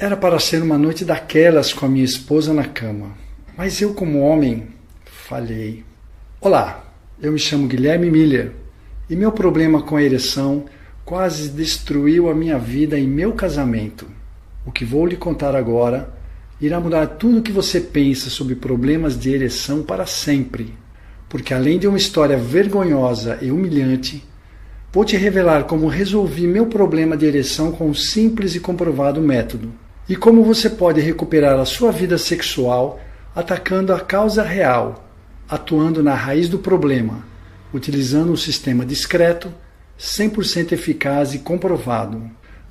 Era para ser uma noite daquelas com a minha esposa na cama, mas eu, como homem, falhei. Olá, eu me chamo Guilherme Miller e meu problema com a ereção quase destruiu a minha vida e meu casamento. O que vou lhe contar agora irá mudar tudo o que você pensa sobre problemas de ereção para sempre, porque além de uma história vergonhosa e humilhante, vou te revelar como resolvi meu problema de ereção com um simples e comprovado método. E como você pode recuperar a sua vida sexual atacando a causa real, atuando na raiz do problema, utilizando um sistema discreto, 100% eficaz e comprovado.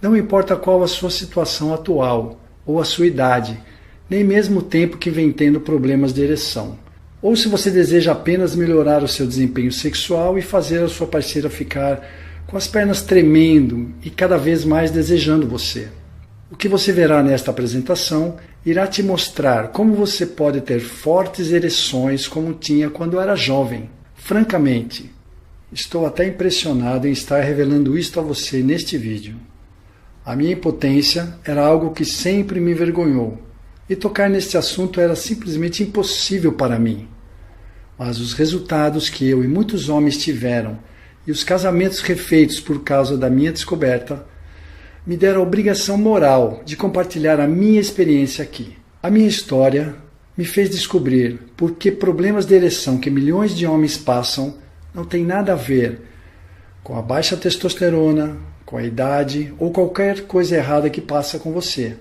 Não importa qual a sua situação atual, ou a sua idade, nem mesmo o tempo que vem tendo problemas de ereção. Ou se você deseja apenas melhorar o seu desempenho sexual e fazer a sua parceira ficar com as pernas tremendo e cada vez mais desejando você. O que você verá nesta apresentação irá te mostrar como você pode ter fortes ereções como tinha quando era jovem. Francamente, estou até impressionado em estar revelando isto a você neste vídeo. A minha impotência era algo que sempre me envergonhou, e tocar neste assunto era simplesmente impossível para mim. Mas os resultados que eu e muitos homens tiveram e os casamentos refeitos por causa da minha descoberta me deram a obrigação moral de compartilhar a minha experiência aqui. A minha história me fez descobrir por que problemas de ereção que milhões de homens passam não tem nada a ver com a baixa testosterona, com a idade ou qualquer coisa errada que passa com você,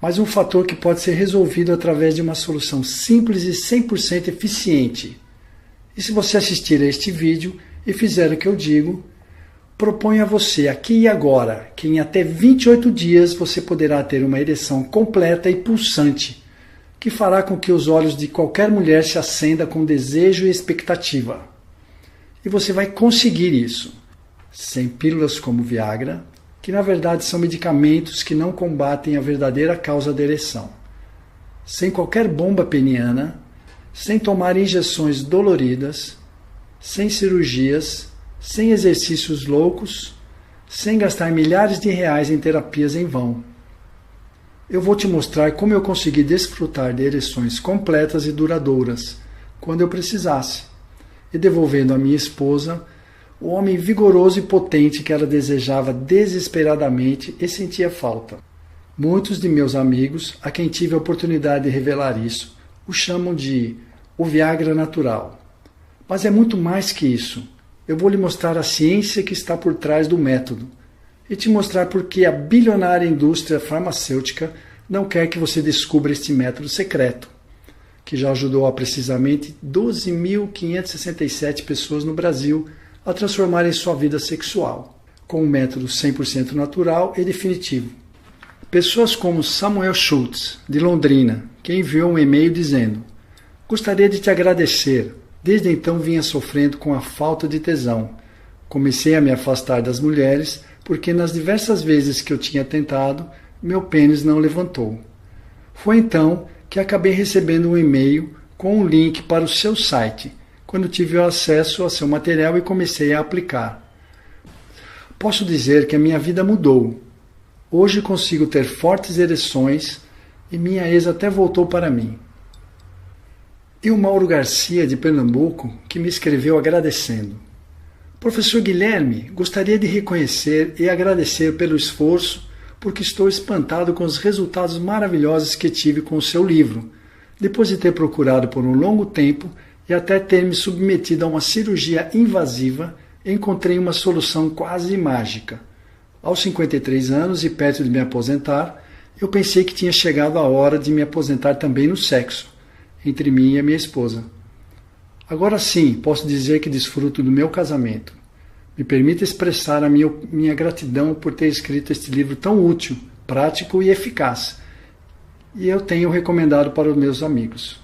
mas um fator que pode ser resolvido através de uma solução simples e 100% eficiente. E se você assistir a este vídeo e fizer o que eu digo, proponho a você, aqui e agora, que em até 28 dias você poderá ter uma ereção completa e pulsante, que fará com que os olhos de qualquer mulher se acendam com desejo e expectativa. E você vai conseguir isso, sem pílulas como Viagra, que na verdade são medicamentos que não combatem a verdadeira causa da ereção, sem qualquer bomba peniana, sem tomar injeções doloridas, sem cirurgias, sem exercícios loucos, sem gastar milhares de reais em terapias em vão. Eu vou te mostrar como eu consegui desfrutar de ereções completas e duradouras, quando eu precisasse, e devolvendo à minha esposa o homem vigoroso e potente que ela desejava desesperadamente e sentia falta. Muitos de meus amigos, a quem tive a oportunidade de revelar isso, o chamam de o Viagra natural. Mas é muito mais que isso. Eu vou lhe mostrar a ciência que está por trás do método e te mostrar por que a bilionária indústria farmacêutica não quer que você descubra este método secreto, que já ajudou a precisamente 12.567 pessoas no Brasil a transformarem sua vida sexual, com um método 100% natural e definitivo. Pessoas como Samuel Schultz, de Londrina, que enviou um e-mail dizendo: "Gostaria de te agradecer. Desde então vinha sofrendo com a falta de tesão. Comecei a me afastar das mulheres porque nas diversas vezes que eu tinha tentado, meu pênis não levantou. Foi então que acabei recebendo um e-mail com um link para o seu site, quando tive acesso ao seu material e comecei a aplicar. Posso dizer que a minha vida mudou. Hoje consigo ter fortes ereções e minha ex até voltou para mim." E o Mauro Garcia, de Pernambuco, que me escreveu agradecendo: "Professor Guilherme, gostaria de reconhecer e agradecer pelo esforço, porque estou espantado com os resultados maravilhosos que tive com o seu livro, depois de ter procurado por um longo tempo e até ter me submetido a uma cirurgia invasiva, encontrei uma solução quase mágica. Aos 53 anos e perto de me aposentar, eu pensei que tinha chegado a hora de me aposentar também no sexo, entre mim e a minha esposa. Agora sim, posso dizer que desfruto do meu casamento. Me permita expressar a minha gratidão por ter escrito este livro tão útil, prático e eficaz. E eu tenho recomendado para os meus amigos."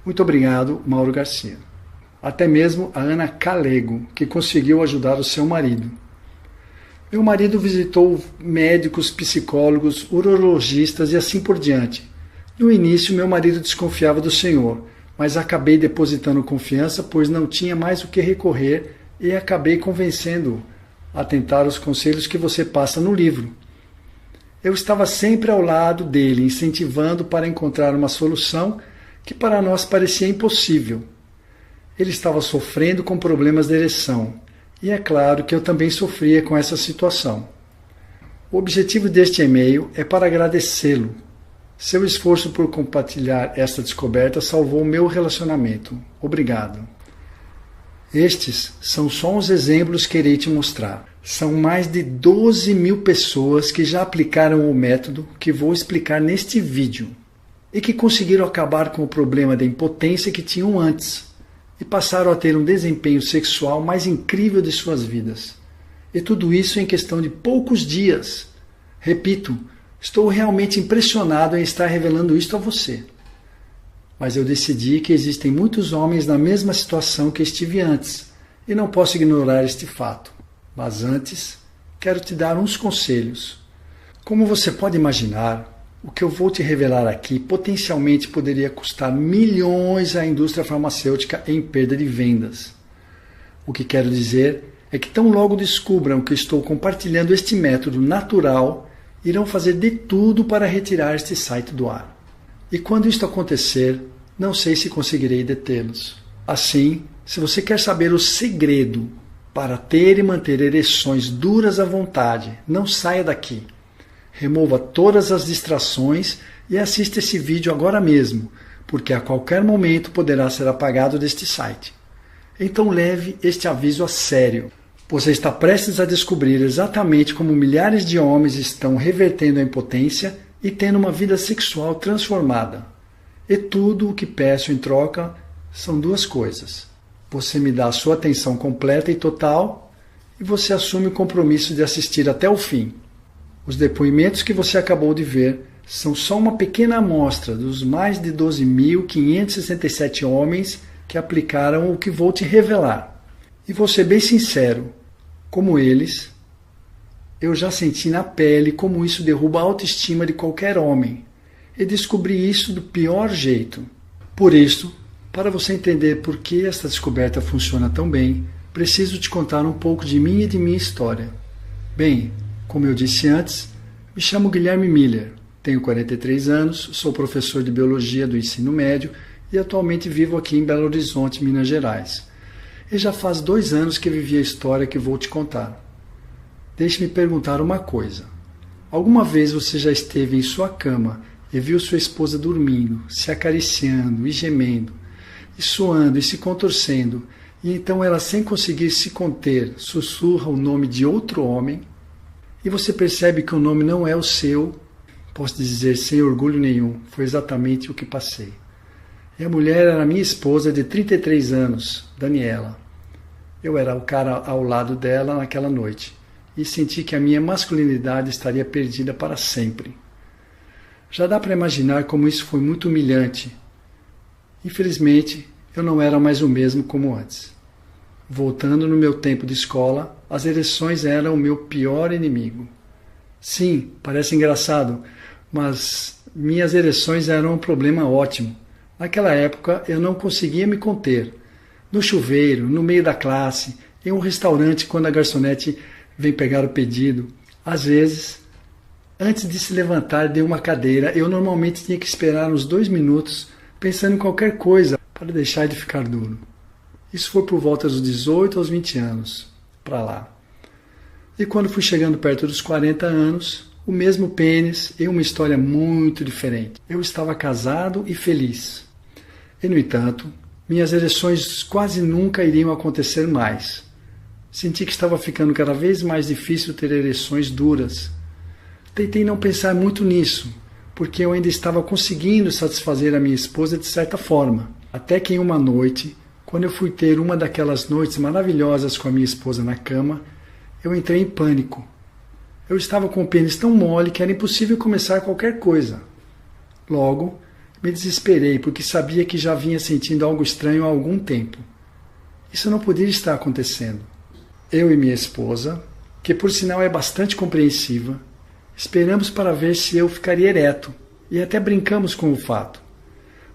Muito obrigado, Mauro Garcia. Até mesmo a Ana Calego, que conseguiu ajudar o seu marido. "Meu marido visitou médicos, psicólogos, urologistas e assim por diante. No início, meu marido desconfiava do Senhor, mas acabei depositando confiança, pois não tinha mais o que recorrer e acabei convencendo-o a tentar os conselhos que você passa no livro. Eu estava sempre ao lado dele, incentivando para encontrar uma solução que para nós parecia impossível. Ele estava sofrendo com problemas de ereção, e é claro que eu também sofria com essa situação. O objetivo deste e-mail é para agradecê-lo. Seu esforço por compartilhar esta descoberta salvou o meu relacionamento. Obrigado. Estes são só uns exemplos que irei te mostrar. São mais de 12 mil pessoas que já aplicaram o método que vou explicar neste vídeo e que conseguiram acabar com o problema da impotência que tinham antes e passaram a ter um desempenho sexual mais incrível de suas vidas. E tudo isso em questão de poucos dias. Repito, estou realmente impressionado em estar revelando isto a você. Mas eu decidi que existem muitos homens na mesma situação que estive antes e não posso ignorar este fato. Mas antes, quero te dar uns conselhos. Como você pode imaginar, o que eu vou te revelar aqui potencialmente poderia custar milhões à indústria farmacêutica em perda de vendas. O que quero dizer é que tão logo descubram que estou compartilhando este método natural, irão fazer de tudo para retirar este site do ar. E quando isto acontecer, não sei se conseguirei detê-los. Assim, se você quer saber o segredo para ter e manter ereções duras à vontade, não saia daqui. Remova todas as distrações e assista esse vídeo agora mesmo, porque a qualquer momento poderá ser apagado deste site. Então leve este aviso a sério. Você está prestes a descobrir exatamente como milhares de homens estão revertendo a impotência e tendo uma vida sexual transformada. E tudo o que peço em troca são duas coisas. Você me dá a sua atenção completa e total e você assume o compromisso de assistir até o fim. Os depoimentos que você acabou de ver são só uma pequena amostra dos mais de 12.567 homens que aplicaram o que vou te revelar. E vou ser bem sincero, como eles, eu já senti na pele como isso derruba a autoestima de qualquer homem e descobri isso do pior jeito. Por isso, para você entender por que esta descoberta funciona tão bem, preciso te contar um pouco de mim e de minha história. Bem, como eu disse antes, me chamo Guilherme Miller, tenho 43 anos, sou professor de Biologia do ensino médio e atualmente vivo aqui em Belo Horizonte, Minas Gerais. E já faz 2 anos que vivi a história que vou te contar. Deixe-me perguntar uma coisa. Alguma vez você já esteve em sua cama e viu sua esposa dormindo, se acariciando e gemendo, e suando e se contorcendo, e então ela, sem conseguir se conter, sussurra o nome de outro homem? E você percebe que o nome não é o seu? Posso dizer sem orgulho nenhum, foi exatamente o que passei. E a mulher era minha esposa de 33 anos, Daniela. Eu era o cara ao lado dela naquela noite e senti que a minha masculinidade estaria perdida para sempre. Já dá para imaginar como isso foi muito humilhante. Infelizmente, eu não era mais o mesmo como antes. Voltando no meu tempo de escola, as ereções eram o meu pior inimigo. Sim, parece engraçado, mas minhas ereções eram um problema ótimo. Naquela época eu não conseguia me conter. No chuveiro, no meio da classe, em um restaurante quando a garçonete vem pegar o pedido. Às vezes, antes de se levantar de uma cadeira, eu normalmente tinha que esperar uns 2 minutos pensando em qualquer coisa para deixar de ficar duro. Isso foi por volta dos 18 aos 20 anos, para lá. E quando fui chegando perto dos 40 anos, o mesmo pênis e uma história muito diferente. Eu estava casado e feliz. E, no entanto, minhas ereções quase nunca iriam acontecer mais. Senti que estava ficando cada vez mais difícil ter ereções duras. Tentei não pensar muito nisso, porque eu ainda estava conseguindo satisfazer a minha esposa de certa forma. Até que em uma noite, quando eu fui ter uma daquelas noites maravilhosas com a minha esposa na cama, eu entrei em pânico. Eu estava com o pênis tão mole que era impossível começar qualquer coisa. Logo, me desesperei porque sabia que já vinha sentindo algo estranho há algum tempo. Isso não podia estar acontecendo. Eu e minha esposa, que por sinal é bastante compreensiva, esperamos para ver se eu ficaria ereto e até brincamos com o fato.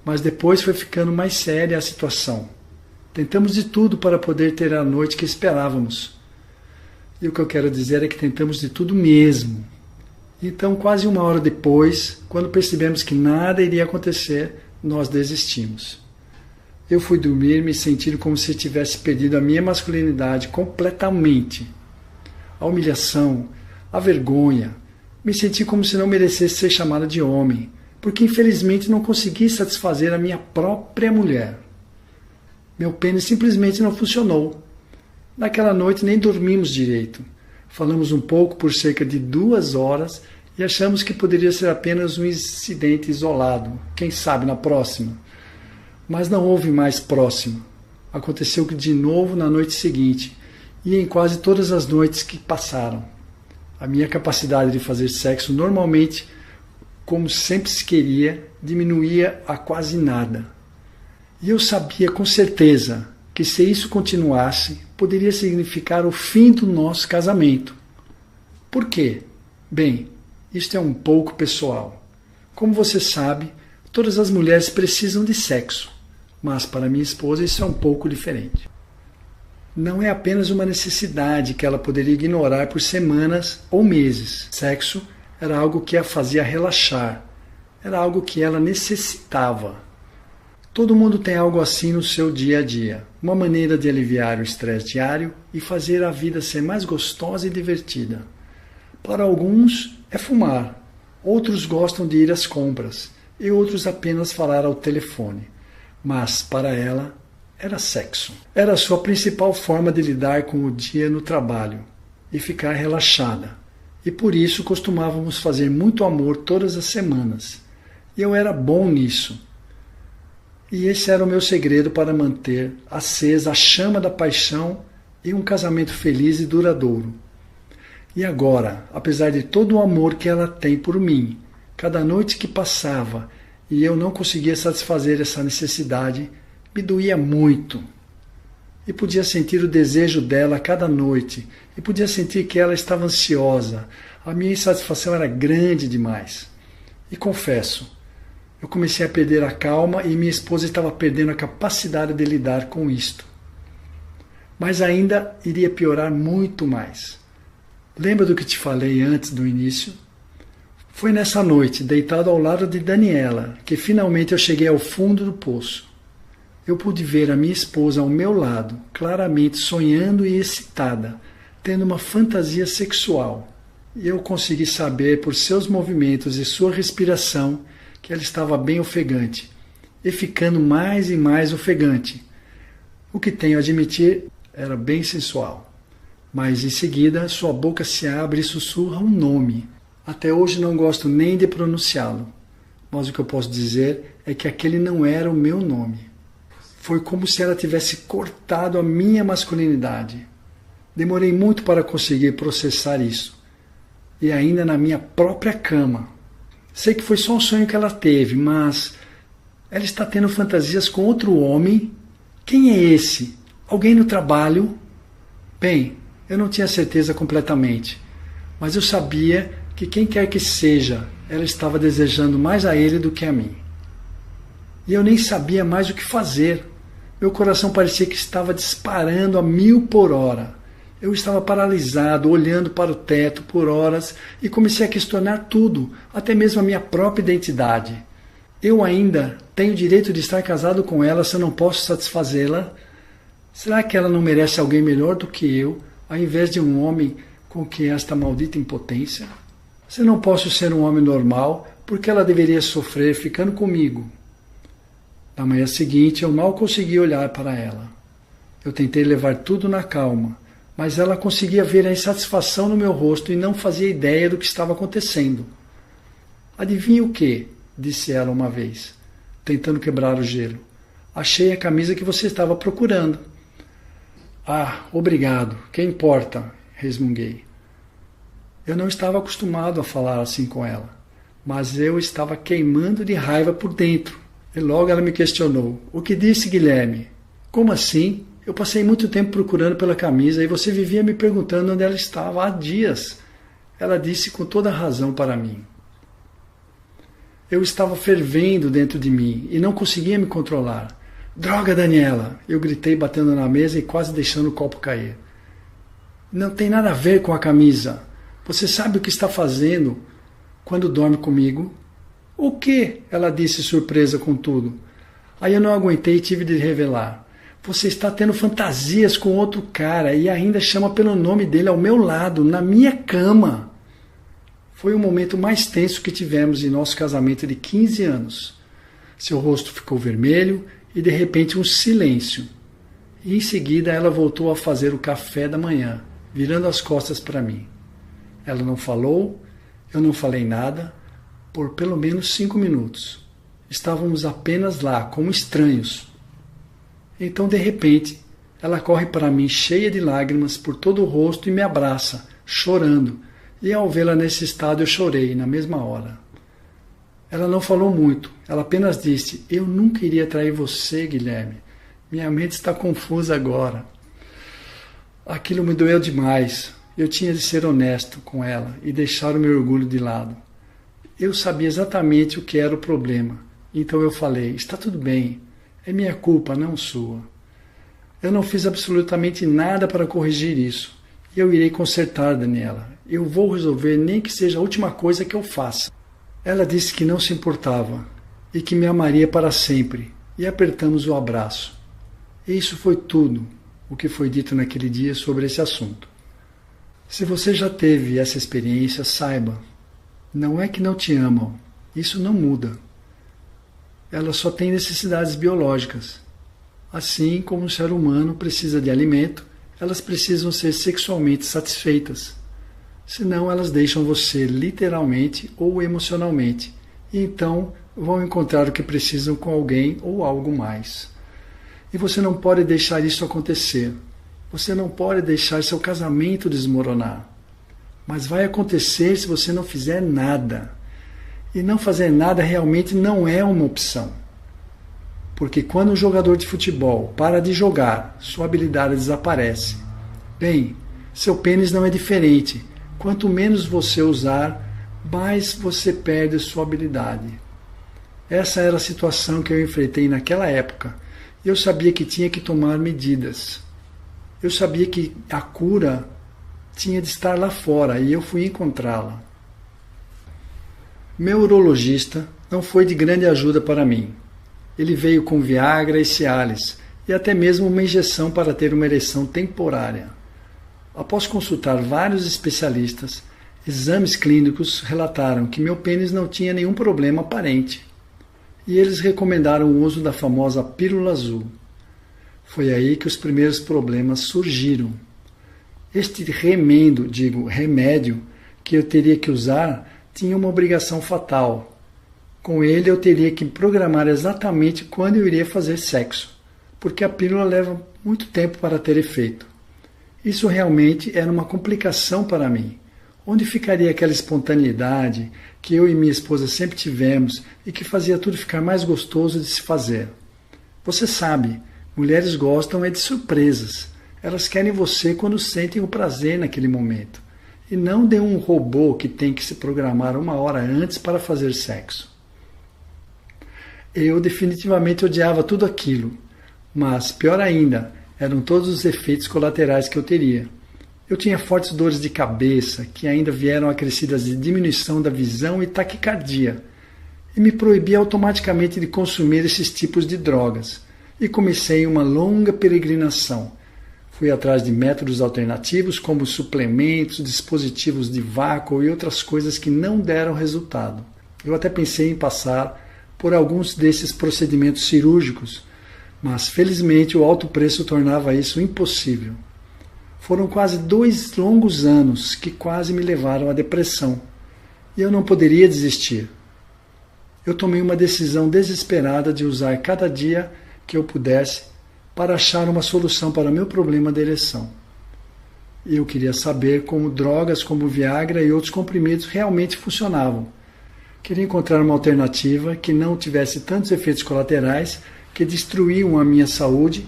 Mas depois foi ficando mais séria a situação. Tentamos de tudo para poder ter a noite que esperávamos. E o que eu quero dizer é que tentamos de tudo mesmo. Então, quase uma hora depois, quando percebemos que nada iria acontecer, nós desistimos. Eu fui dormir me sentindo como se tivesse perdido a minha masculinidade completamente. A humilhação, a vergonha, me senti como se não merecesse ser chamada de homem, porque infelizmente não consegui satisfazer a minha própria mulher. Meu pênis simplesmente não funcionou. Naquela noite nem dormimos direito. Falamos um pouco por cerca de 2 horas e achamos que poderia ser apenas um incidente isolado. Quem sabe na próxima? Mas não houve mais próximo. Aconteceu de novo na noite seguinte e em quase todas as noites que passaram. A minha capacidade de fazer sexo normalmente, como sempre se queria, diminuía a quase nada. E eu sabia com certeza que se isso continuasse, poderia significar o fim do nosso casamento. Por quê? Bem, isto é um pouco pessoal. Como você sabe, todas as mulheres precisam de sexo, mas para minha esposa isso é um pouco diferente. Não é apenas uma necessidade que ela poderia ignorar por semanas ou meses. Sexo era algo que a fazia relaxar, era algo que ela necessitava. Todo mundo tem algo assim no seu dia a dia, uma maneira de aliviar o estresse diário e fazer a vida ser mais gostosa e divertida. Para alguns é fumar, outros gostam de ir às compras e outros apenas falar ao telefone. Mas para ela era sexo. Era a sua principal forma de lidar com o dia no trabalho e ficar relaxada. E por isso costumávamos fazer muito amor todas as semanas. E eu era bom nisso. E esse era o meu segredo para manter acesa a chama da paixão e um casamento feliz e duradouro. E agora, apesar de todo o amor que ela tem por mim, cada noite que passava e eu não conseguia satisfazer essa necessidade, me doía muito. E podia sentir o desejo dela a cada noite, e podia sentir que ela estava ansiosa. A minha insatisfação era grande demais. E confesso, eu comecei a perder a calma e minha esposa estava perdendo a capacidade de lidar com isto. Mas ainda iria piorar muito mais. Lembra do que te falei antes do início? Foi nessa noite, deitado ao lado de Daniela, que finalmente eu cheguei ao fundo do poço. Eu pude ver a minha esposa ao meu lado, claramente sonhando e excitada, tendo uma fantasia sexual. E eu consegui saber por seus movimentos e sua respiração que ela estava bem ofegante, e ficando mais e mais ofegante. O que tenho a admitir era bem sensual. Mas em seguida sua boca se abre e sussurra um nome. Até hoje não gosto nem de pronunciá-lo, mas o que eu posso dizer é que aquele não era o meu nome. Foi como se ela tivesse cortado a minha masculinidade. Demorei muito para conseguir processar isso, e ainda na minha própria cama. Sei que foi só um sonho que ela teve, mas ela está tendo fantasias com outro homem. Quem é esse? Alguém no trabalho? Bem, eu não tinha certeza completamente, mas eu sabia que quem quer que seja, ela estava desejando mais a ele do que a mim. E eu nem sabia mais o que fazer. Meu coração parecia que estava disparando a 1000 por hora. Eu estava paralisado, olhando para o teto por horas e comecei a questionar tudo, até mesmo a minha própria identidade. Eu ainda tenho o direito de estar casado com ela se eu não posso satisfazê-la? Será que ela não merece alguém melhor do que eu, ao invés de um homem com que esta maldita impotência? Se eu não posso ser um homem normal, por que ela deveria sofrer ficando comigo? Na manhã seguinte, eu mal consegui olhar para ela. Eu tentei levar tudo na calma, mas ela conseguia ver a insatisfação no meu rosto e não fazia ideia do que estava acontecendo. Adivinha o que? Disse ela uma vez, tentando quebrar o gelo. Achei a camisa que você estava procurando. Ah, obrigado. Que importa? Resmunguei. Eu não estava acostumado a falar assim com ela, mas eu estava queimando de raiva por dentro. E logo ela me questionou. O que disse, Guilherme? Como assim? Eu passei muito tempo procurando pela camisa e você vivia me perguntando onde ela estava há dias. Ela disse com toda razão para mim. Eu estava fervendo dentro de mim e não conseguia me controlar. Droga, Daniela! Eu gritei batendo na mesa e quase deixando o copo cair. Não tem nada a ver com a camisa. Você sabe o que está fazendo quando dorme comigo. O quê? Ela disse, surpresa com tudo. Aí eu não aguentei e tive de revelar. Você está tendo fantasias com outro cara e ainda chama pelo nome dele ao meu lado, na minha cama. Foi o momento mais tenso que tivemos em nosso casamento de 15 anos. Seu rosto ficou vermelho e de repente um silêncio. E em seguida ela voltou a fazer o café da manhã, virando as costas para mim. Ela não falou, eu não falei nada, por pelo menos 5 minutos. Estávamos apenas lá, como estranhos. Então, de repente, ela corre para mim cheia de lágrimas por todo o rosto e me abraça, chorando. E ao vê-la nesse estado eu chorei na mesma hora. Ela não falou muito, ela apenas disse, eu nunca iria trair você, Guilherme. Minha mente está confusa agora. Aquilo me doeu demais. Eu tinha de ser honesto com ela e deixar o meu orgulho de lado. Eu sabia exatamente o que era o problema. Então eu falei, está tudo bem, é minha culpa, não sua. Eu não fiz absolutamente nada para corrigir isso. E eu irei consertar, Daniela. Eu vou resolver, nem que seja a última coisa que eu faça. Ela disse que não se importava e que me amaria para sempre. E apertamos o abraço. E isso foi tudo o que foi dito naquele dia sobre esse assunto. Se você já teve essa experiência, saiba, não é que não te amam, isso não muda. Elas só têm necessidades biológicas. Assim como o ser humano precisa de alimento, elas precisam ser sexualmente satisfeitas. Senão elas deixam você literalmente ou emocionalmente, e então vão encontrar o que precisam com alguém ou algo mais. E você não pode deixar isso acontecer. Você não pode deixar seu casamento desmoronar. Mas vai acontecer se você não fizer nada. E não fazer nada realmente não é uma opção. Porque quando um jogador de futebol para de jogar, sua habilidade desaparece. Bem, seu pênis não é diferente. Quanto menos você usar, mais você perde sua habilidade. Essa era a situação que eu enfrentei naquela época. Eu sabia que tinha que tomar medidas. Eu sabia que a cura tinha de estar lá fora e eu fui encontrá-la. Meu urologista não foi de grande ajuda para mim. Ele veio com Viagra e Cialis e até mesmo uma injeção para ter uma ereção temporária. Após consultar vários especialistas, exames clínicos relataram que meu pênis não tinha nenhum problema aparente. E eles recomendaram o uso da famosa pílula azul. Foi aí que os primeiros problemas surgiram. Este remédio que eu teria que usar tinha uma obrigação fatal. Com ele eu teria que programar exatamente quando eu iria fazer sexo, porque a pílula leva muito tempo para ter efeito. Isso realmente era uma complicação para mim. Onde ficaria aquela espontaneidade que eu e minha esposa sempre tivemos e que fazia tudo ficar mais gostoso de se fazer? Você sabe, mulheres gostam de surpresas. Elas querem você quando sentem o prazer naquele momento. E não de um robô que tem que se programar 1 hora antes para fazer sexo. Eu definitivamente odiava tudo aquilo. Mas, pior ainda, eram todos os efeitos colaterais que eu teria. Eu tinha fortes dores de cabeça, que ainda vieram acrescidas de diminuição da visão e taquicardia. E me proibi automaticamente de consumir esses tipos de drogas. E comecei uma longa peregrinação. Fui atrás de métodos alternativos, como suplementos, dispositivos de vácuo e outras coisas que não deram resultado. Eu até pensei em passar por alguns desses procedimentos cirúrgicos, mas felizmente o alto preço tornava isso impossível. Foram quase 2 longos anos que quase me levaram à depressão. E eu não poderia desistir. Eu tomei uma decisão desesperada de usar cada dia que eu pudesse para achar uma solução para o meu problema de ereção. E eu queria saber como drogas como Viagra e outros comprimidos realmente funcionavam. Queria encontrar uma alternativa que não tivesse tantos efeitos colaterais que destruíam a minha saúde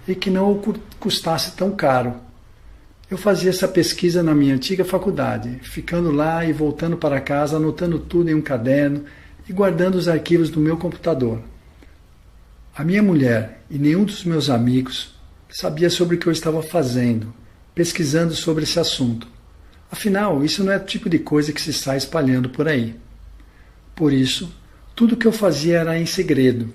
e que não custasse tão caro. Eu fazia essa pesquisa na minha antiga faculdade, ficando lá e voltando para casa, anotando tudo em um caderno e guardando os arquivos do meu computador. A minha mulher e nenhum dos meus amigos sabia sobre o que eu estava fazendo, pesquisando sobre esse assunto. Afinal, isso não é o tipo de coisa que se sai espalhando por aí. Por isso, tudo o que eu fazia era em segredo.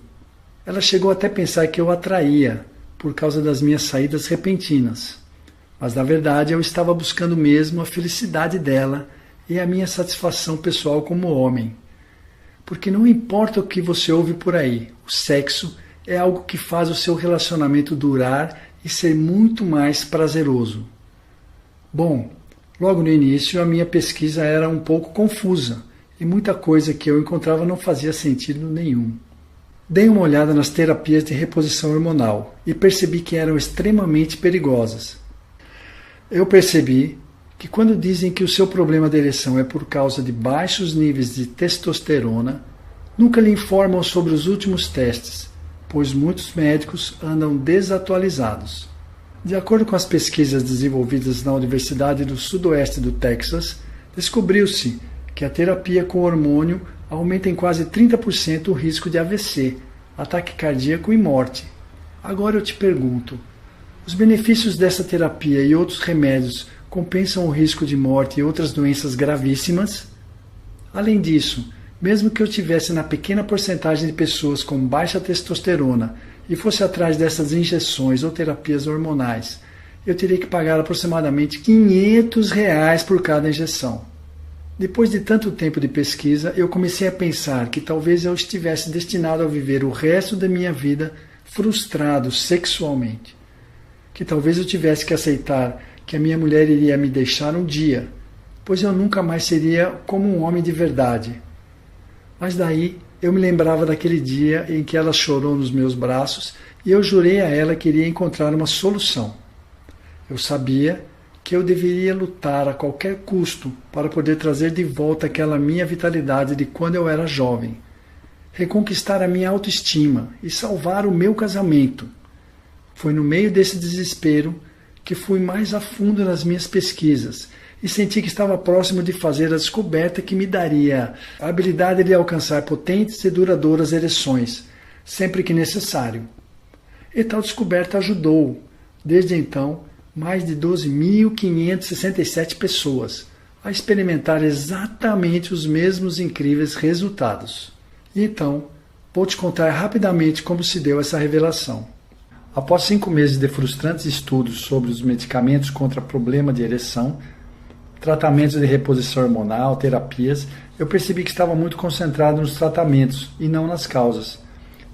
Ela chegou até a pensar que eu a traía por causa das minhas saídas repentinas. Mas, na verdade, eu estava buscando mesmo a felicidade dela e a minha satisfação pessoal como homem. Porque não importa o que você ouve por aí, o sexo é algo que faz o seu relacionamento durar e ser muito mais prazeroso. Bom, logo no início a minha pesquisa era um pouco confusa e muita coisa que eu encontrava não fazia sentido nenhum. Dei uma olhada nas terapias de reposição hormonal e percebi que eram extremamente perigosas. Eu percebi que quando dizem que o seu problema de ereção é por causa de baixos níveis de testosterona, nunca lhe informam sobre os últimos testes, pois muitos médicos andam desatualizados. De acordo com as pesquisas desenvolvidas na Universidade do Sudoeste do Texas, descobriu-se que a terapia com hormônio aumenta em quase 30% o risco de AVC, ataque cardíaco e morte. Agora eu te pergunto, os benefícios dessa terapia e outros remédios compensam o risco de morte e outras doenças gravíssimas? Além disso, mesmo que eu tivesse na pequena porcentagem de pessoas com baixa testosterona e fosse atrás dessas injeções ou terapias hormonais, eu teria que pagar aproximadamente R$500 por cada injeção. Depois de tanto tempo de pesquisa, eu comecei a pensar que talvez eu estivesse destinado a viver o resto da minha vida frustrado sexualmente. Que talvez eu tivesse que aceitar que a minha mulher iria me deixar um dia, pois eu nunca mais seria como um homem de verdade. Mas daí eu me lembrava daquele dia em que ela chorou nos meus braços e eu jurei a ela que iria encontrar uma solução. Eu sabia que eu deveria lutar a qualquer custo para poder trazer de volta aquela minha vitalidade de quando eu era jovem, reconquistar a minha autoestima e salvar o meu casamento. Foi no meio desse desespero que fui mais a fundo nas minhas pesquisas e senti que estava próximo de fazer a descoberta que me daria a habilidade de alcançar potentes e duradouras ereções, sempre que necessário. E tal descoberta ajudou, desde então, mais de 12.567 pessoas a experimentar exatamente os mesmos incríveis resultados. E então, vou te contar rapidamente como se deu essa revelação. Após 5 meses de frustrantes estudos sobre os medicamentos contra problema de ereção, tratamentos de reposição hormonal, terapias, eu percebi que estava muito concentrado nos tratamentos e não nas causas.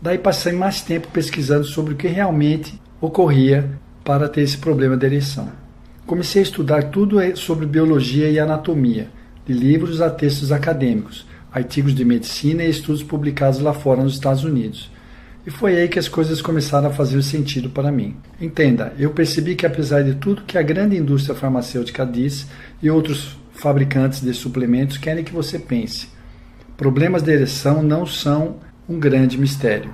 Daí passei mais tempo pesquisando sobre o que realmente ocorria para ter esse problema de ereção. Comecei a estudar tudo sobre biologia e anatomia, de livros a textos acadêmicos, artigos de medicina e estudos publicados lá fora nos Estados Unidos. E foi aí que as coisas começaram a fazer sentido para mim. Entenda, eu percebi que apesar de tudo que a grande indústria farmacêutica diz e outros fabricantes de suplementos querem que você pense, problemas de ereção não são um grande mistério.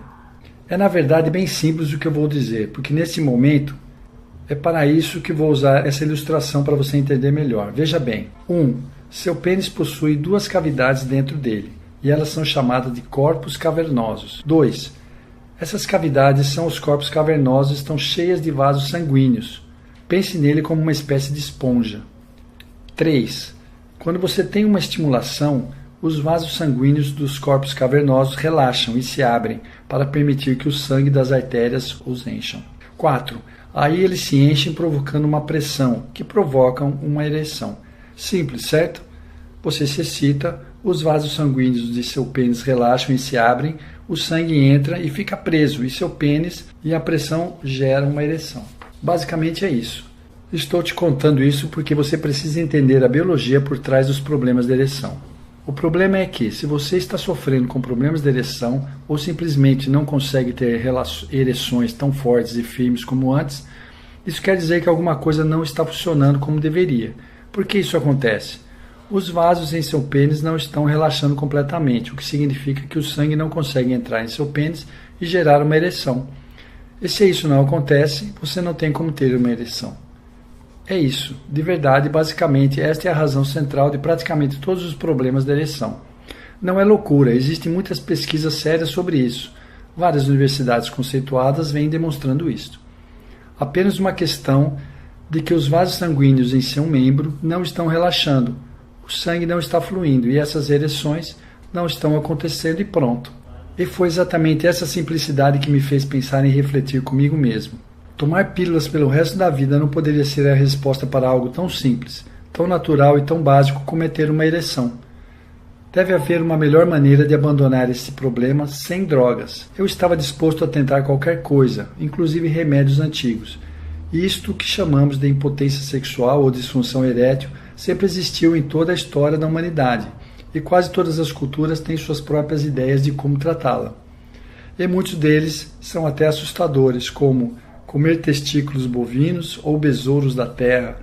É na verdade bem simples o que eu vou dizer, porque nesse momento é para isso que vou usar essa ilustração para você entender melhor. Veja bem. 1. Seu pênis possui 2 cavidades dentro dele, e elas são chamadas de corpos cavernosos. 2. Essas cavidades são os corpos cavernosos e estão cheias de vasos sanguíneos. Pense nele como uma espécie de esponja. 3. Quando você tem uma estimulação, os vasos sanguíneos dos corpos cavernosos relaxam e se abrem para permitir que o sangue das artérias os encham. 4. Aí eles se enchem provocando uma pressão, que provoca uma ereção. Simples, certo? Você se excita, os vasos sanguíneos de seu pênis relaxam e se abrem, o sangue entra e fica preso, e seu pênis e a pressão geram uma ereção. Basicamente é isso. Estou te contando isso porque você precisa entender a biologia por trás dos problemas de ereção. O problema é que, se você está sofrendo com problemas de ereção ou simplesmente não consegue ter ereções tão fortes e firmes como antes, isso quer dizer que alguma coisa não está funcionando como deveria. Por que isso acontece? Os vasos em seu pênis não estão relaxando completamente, o que significa que o sangue não consegue entrar em seu pênis e gerar uma ereção. E se isso não acontece, você não tem como ter uma ereção. É isso. De verdade, basicamente, esta é a razão central de praticamente todos os problemas da ereção. Não é loucura, existem muitas pesquisas sérias sobre isso. Várias universidades conceituadas vêm demonstrando isso. Apenas uma questão de que os vasos sanguíneos em seu membro não estão relaxando, o sangue não está fluindo e essas ereções não estão acontecendo e pronto. E foi exatamente essa simplicidade que me fez pensar em refletir comigo mesmo. Tomar pílulas pelo resto da vida não poderia ser a resposta para algo tão simples, tão natural e tão básico como é ter uma ereção. Deve haver uma melhor maneira de abandonar esse problema sem drogas. Eu estava disposto a tentar qualquer coisa, inclusive remédios antigos. Isto que chamamos de impotência sexual ou disfunção erétil sempre existiu em toda a história da humanidade, e quase todas as culturas têm suas próprias ideias de como tratá-la. E muitos deles são até assustadores, como comer testículos bovinos ou besouros da terra.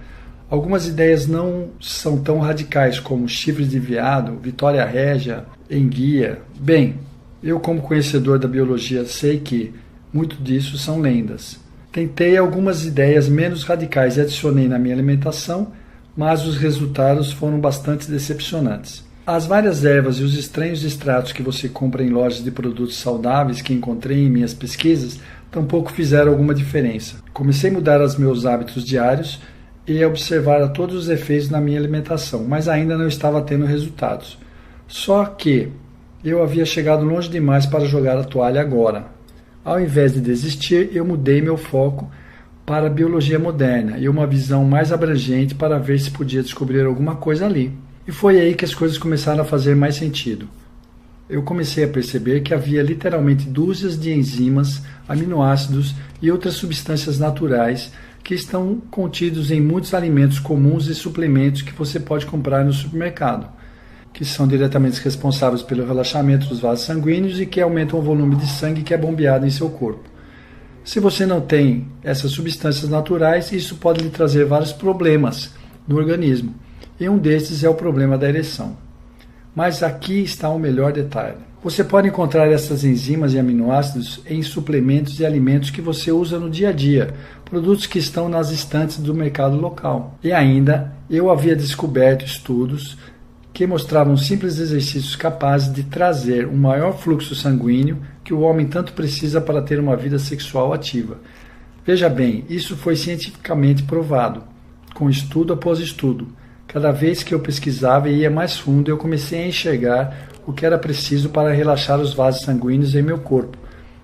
Algumas ideias não são tão radicais como chifres de veado, Vitória Régia, enguia. Bem, eu como conhecedor da biologia sei que muito disso são lendas. Tentei algumas ideias menos radicais e adicionei na minha alimentação, mas os resultados foram bastante decepcionantes. As várias ervas e os estranhos extratos que você compra em lojas de produtos saudáveis que encontrei em minhas pesquisas tampouco fizeram alguma diferença. Comecei a mudar os meus hábitos diários e a observar a todos os efeitos na minha alimentação, mas ainda não estava tendo resultados. Só que eu havia chegado longe demais para jogar a toalha agora. Ao invés de desistir, eu mudei meu foco para a biologia moderna e uma visão mais abrangente para ver se podia descobrir alguma coisa ali. E foi aí que as coisas começaram a fazer mais sentido. Eu comecei a perceber que havia literalmente dúzias de enzimas, aminoácidos e outras substâncias naturais que estão contidos em muitos alimentos comuns e suplementos que você pode comprar no supermercado, que são diretamente responsáveis pelo relaxamento dos vasos sanguíneos e que aumentam o volume de sangue que é bombeado em seu corpo. Se você não tem essas substâncias naturais, isso pode lhe trazer vários problemas no organismo, e um desses é o problema da ereção. Mas aqui está o melhor detalhe. Você pode encontrar essas enzimas e aminoácidos em suplementos e alimentos que você usa no dia a dia, produtos que estão nas estantes do mercado local. E ainda, eu havia descoberto estudos que mostravam simples exercícios capazes de trazer um maior fluxo sanguíneo que o homem tanto precisa para ter uma vida sexual ativa. Veja bem, isso foi cientificamente provado, com estudo após estudo. Cada vez que eu pesquisava e ia mais fundo, eu comecei a enxergar o que era preciso para relaxar os vasos sanguíneos em meu corpo,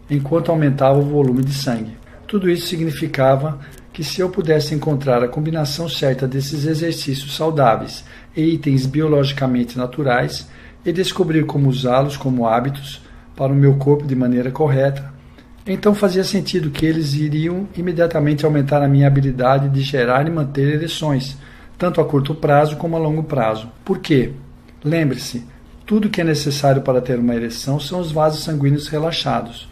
enquanto aumentava o volume de sangue. Tudo isso significava que se eu pudesse encontrar a combinação certa desses exercícios saudáveis e itens biologicamente naturais e descobrir como usá-los como hábitos para o meu corpo de maneira correta, então fazia sentido que eles iriam imediatamente aumentar a minha habilidade de gerar e manter ereções, tanto a curto prazo como a longo prazo. Por quê? Lembre-se, tudo que é necessário para ter uma ereção são os vasos sanguíneos relaxados,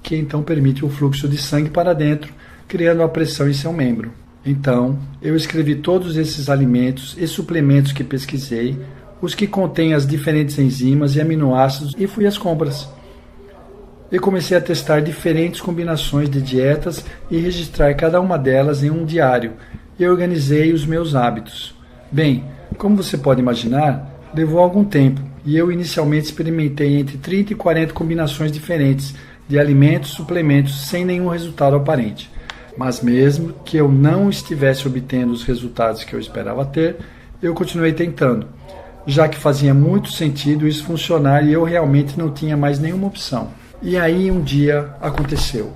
que então permite o fluxo de sangue para dentro, criando a pressão em seu membro. Então, eu escrevi todos esses alimentos e suplementos que pesquisei, os que contêm as diferentes enzimas e aminoácidos, e fui às compras. E comecei a testar diferentes combinações de dietas e registrar cada uma delas em um diário, e organizei os meus hábitos. Bem, como você pode imaginar, levou algum tempo, e eu inicialmente experimentei entre 30 e 40 combinações diferentes de alimentos e suplementos sem nenhum resultado aparente. Mas mesmo que eu não estivesse obtendo os resultados que eu esperava ter, eu continuei tentando, já que fazia muito sentido isso funcionar e eu realmente não tinha mais nenhuma opção. E aí um dia aconteceu.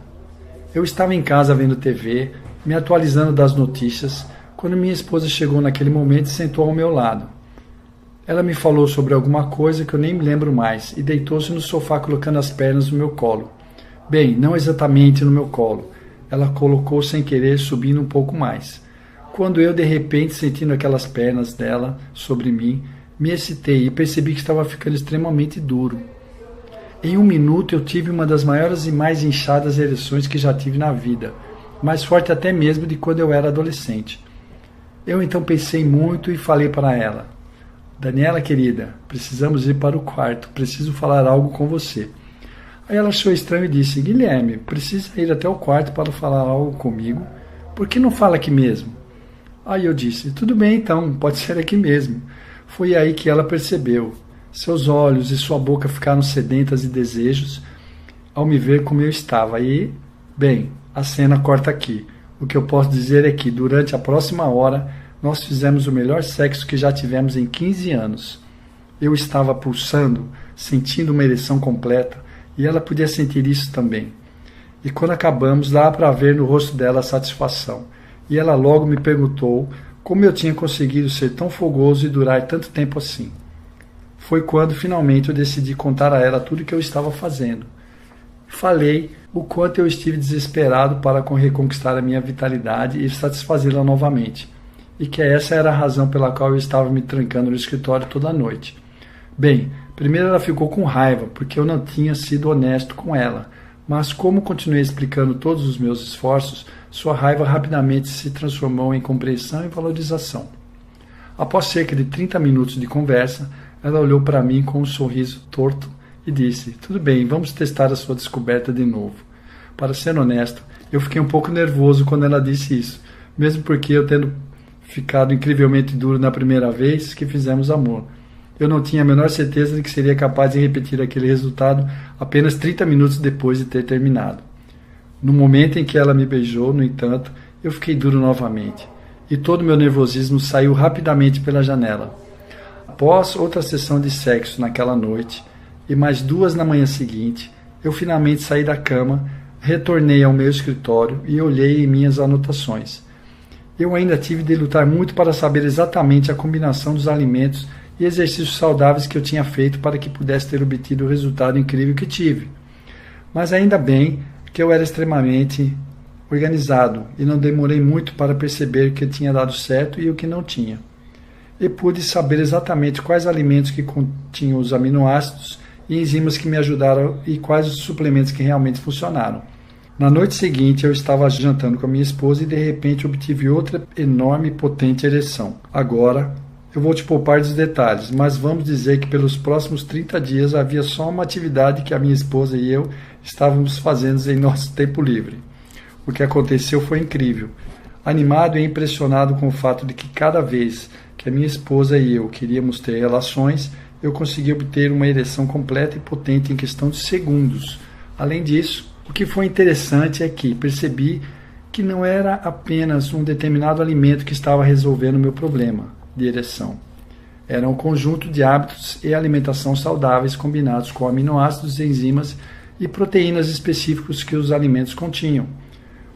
Eu estava em casa vendo TV, me atualizando das notícias, quando minha esposa chegou naquele momento e sentou ao meu lado. Ela me falou sobre alguma coisa que eu nem me lembro mais e deitou-se no sofá colocando as pernas no meu colo. Bem, não exatamente no meu colo. Ela colocou sem querer, subindo um pouco mais. Quando eu, de repente, sentindo aquelas pernas dela sobre mim, me excitei e percebi que estava ficando extremamente duro. Em um minuto eu tive uma das maiores e mais inchadas ereções que já tive na vida, mais forte até mesmo de quando eu era adolescente. Eu então pensei muito e falei para ela: Daniela, querida, precisamos ir para o quarto, preciso falar algo com você. Aí ela achou estranho e disse: Guilherme, precisa ir até o quarto para falar algo comigo? Por que não fala aqui mesmo? Aí eu disse: tudo bem então, pode ser aqui mesmo. Foi aí que ela percebeu. Seus olhos e sua boca ficaram sedentas de desejos ao me ver como eu estava. E, bem, a cena corta aqui. O que eu posso dizer é que, durante a próxima hora, nós fizemos o melhor sexo que já tivemos em 15 anos. eu estava pulsando, sentindo uma ereção completa, e ela podia sentir isso também. E quando acabamos, dava para ver no rosto dela a satisfação. E ela logo me perguntou como eu tinha conseguido ser tão fogoso e durar tanto tempo assim. Foi quando finalmente eu decidi contar a ela tudo o que eu estava fazendo. Falei o quanto eu estive desesperado para reconquistar a minha vitalidade e satisfazê-la novamente, e que essa era a razão pela qual eu estava me trancando no escritório toda noite. Bem, primeiro ela ficou com raiva, porque eu não tinha sido honesto com ela, mas como continuei explicando todos os meus esforços, sua raiva rapidamente se transformou em compreensão e valorização. Após cerca de 30 minutos de conversa, ela olhou para mim com um sorriso torto e disse: tudo bem, vamos testar a sua descoberta de novo. Para ser honesto, eu fiquei um pouco nervoso quando ela disse isso, mesmo porque eu tendo ficado incrivelmente duro na primeira vez que fizemos amor. Eu não tinha a menor certeza de que seria capaz de repetir aquele resultado apenas 30 minutos depois de ter terminado. No momento em que ela me beijou, no entanto, eu fiquei duro novamente, e todo o meu nervosismo saiu rapidamente pela janela. Após outra sessão de sexo naquela noite, e mais 2 na manhã seguinte, eu finalmente saí da cama, retornei ao meu escritório e olhei em minhas anotações. Eu ainda tive de lutar muito para saber exatamente a combinação dos alimentos e exercícios saudáveis que eu tinha feito para que pudesse ter obtido o resultado incrível que tive. Mas ainda bem que eu era extremamente organizado e não demorei muito para perceber o que tinha dado certo e o que não tinha. E pude saber exatamente quais alimentos que continham os aminoácidos e enzimas que me ajudaram e quais os suplementos que realmente funcionaram. Na noite seguinte eu estava jantando com a minha esposa e de repente obtive outra enorme e potente ereção. Agora eu vou te poupar dos detalhes, mas vamos dizer que pelos próximos 30 dias havia só uma atividade que a minha esposa e eu estávamos fazendo em nosso tempo livre. O que aconteceu foi incrível. Animado e impressionado com o fato de que cada vez que a minha esposa e eu queríamos ter relações, eu consegui obter uma ereção completa e potente em questão de segundos. Além disso, o que foi interessante é que percebi que não era apenas um determinado alimento que estava resolvendo o meu problema de ereção. Era um conjunto de hábitos e alimentação saudáveis combinados com aminoácidos, enzimas e proteínas específicos que os alimentos continham.